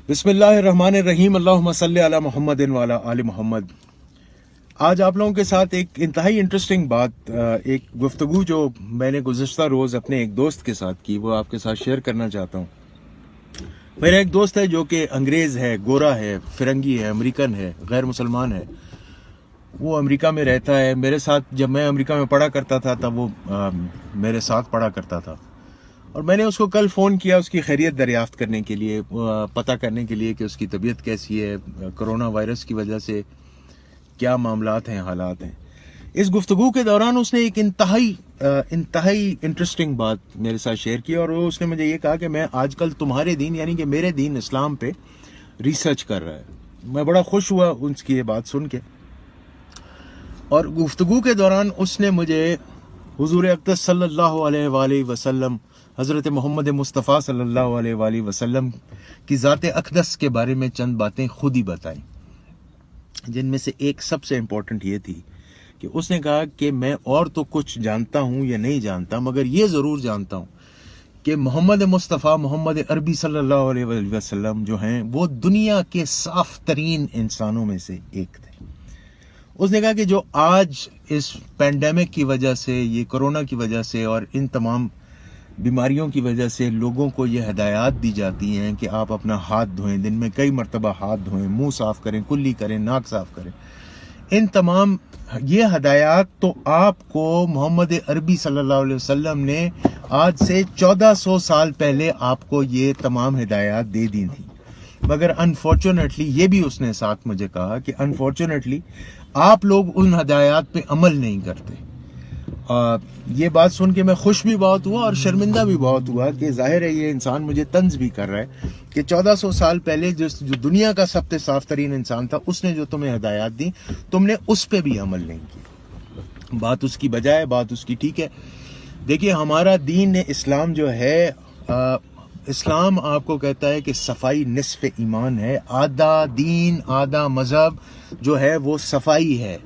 بسم اللہ الرحمن الرحیم، اللہم صلی علی محمد وعلی آل محمد۔ آج آپ لوگوں کے ساتھ ایک انتہائی انٹرسٹنگ بات، ایک گفتگو جو میں نے گزشتہ روز اپنے ایک دوست کے ساتھ کی، وہ آپ کے ساتھ شیئر کرنا چاہتا ہوں۔ میرا ایک دوست ہے جو کہ انگریز ہے، گورا ہے، فرنگی ہے، امریکن ہے، غیر مسلمان ہے۔ وہ امریکہ میں رہتا ہے میرے ساتھ۔ جب میں امریکہ میں پڑھا کرتا تھا تب وہ میرے ساتھ پڑھا کرتا تھا، اور میں نے اس کو کل فون کیا اس کی خیریت دریافت کرنے کے لیے، پتہ کرنے کے لیے کہ اس کی طبیعت کیسی ہے، کرونا وائرس کی وجہ سے کیا معاملات ہیں، حالات ہیں۔ اس گفتگو کے دوران اس نے ایک انتہائی انٹرسٹنگ بات میرے ساتھ شیئر کی، اور اس نے مجھے یہ کہا کہ میں آج کل تمہارے دین یعنی کہ میرے دین اسلام پہ ریسرچ کر رہا ہے۔ میں بڑا خوش ہوا اس کی یہ بات سن کے، اور گفتگو کے دوران اس نے مجھے حضور اقدس صلی اللہ علیہ وآلہ وسلم، حضرت محمد مصطفیٰ صلی اللہ علیہ وآلہ وسلم کی ذات اقدس کے بارے میں چند باتیں خود ہی بتائیں، جن میں سے ایک سب سے امپورٹنٹ یہ تھی کہ اس نے کہا کہ میں اور تو کچھ جانتا ہوں یا نہیں جانتا، مگر یہ ضرور جانتا ہوں کہ محمد مصطفیٰ، محمد عربی صلی اللہ علیہ وآلہ وسلم جو ہیں وہ دنیا کے صاف ترین انسانوں میں سے ایک تھے۔ اس نے کہا کہ جو آج اس پینڈیمک کی وجہ سے، یہ کرونا کی وجہ سے اور ان تمام بیماریوں کی وجہ سے لوگوں کو یہ ہدایات دی جاتی ہیں کہ آپ اپنا ہاتھ دھوئیں، دن میں کئی مرتبہ ہاتھ دھوئیں، منہ صاف کریں، کلی کریں، ناک صاف کریں، ان تمام یہ ہدایات تو آپ کو محمد عربی صلی اللہ علیہ وسلم نے آج سے 1400 سال پہلے آپ کو یہ تمام ہدایات دے دی تھیں، مگر انفارچونیٹلی یہ بھی اس نے ساتھ مجھے کہا کہ انفارچونیٹلی آپ لوگ ان ہدایات پہ عمل نہیں کرتے۔ یہ بات سن کے میں خوش بھی بہت ہوا اور شرمندہ بھی بہت ہوا کہ ظاہر ہے یہ انسان مجھے طنز بھی کر رہا ہے کہ 1400 سال پہلے جو دنیا کا سب سے صاف ترین انسان تھا، اس نے جو تمہیں ہدایات دی تم نے اس پہ بھی عمل نہیں کی۔ بات اس کی بجائے، بات اس کی ٹھیک ہے۔ دیکھیے ہمارا دین اسلام جو ہے، اسلام آپ کو کہتا ہے کہ صفائی نصف ایمان ہے، آدھا دین آدھا مذہب جو ہے وہ صفائی ہے۔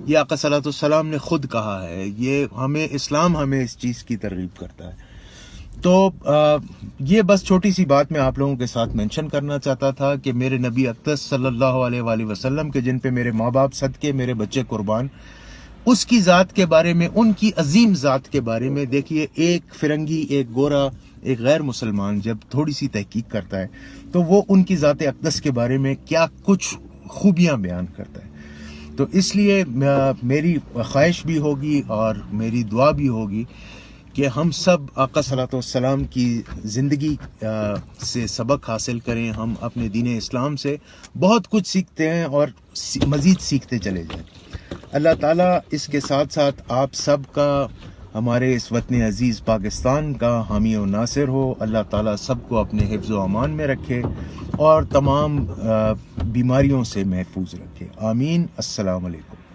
یہ آقا صلی اللہ علیہ وسلم نے خود کہا ہے، یہ اسلام ہمیں اس چیز کی ترغیب کرتا ہے۔ تو یہ بس چھوٹی سی بات میں آپ لوگوں کے ساتھ مینشن کرنا چاہتا تھا کہ میرے نبی اقدس صلی اللہ علیہ وآلہ وسلم کے، جن پہ میرے ماں باپ صدقے، میرے بچے قربان، اس کی ذات کے بارے میں، ان کی عظیم ذات کے بارے میں دیکھیے ایک فرنگی، ایک گورا، ایک غیر مسلمان جب تھوڑی سی تحقیق کرتا ہے تو وہ ان کی ذات اقدس کے بارے میں کیا کچھ خوبیاں بیان کرتا ہے۔ تو اس لیے میری خواہش بھی ہوگی اور میری دعا بھی ہوگی کہ ہم سب آقا صلی اللہ علیہ وسلم کی زندگی سے سبق حاصل کریں، ہم اپنے دین اسلام سے بہت کچھ سیکھتے ہیں اور مزید سیکھتے چلے جائیں۔ اللہ تعالیٰ اس کے ساتھ ساتھ آپ سب کا، ہمارے اس وطن عزیز پاکستان کا حامی و ناصر ہو۔ اللہ تعالیٰ سب کو اپنے حفظ و امان میں رکھے اور تمام بیماریوں سے محفوظ رکھے۔ آمین۔ السلام علیکم۔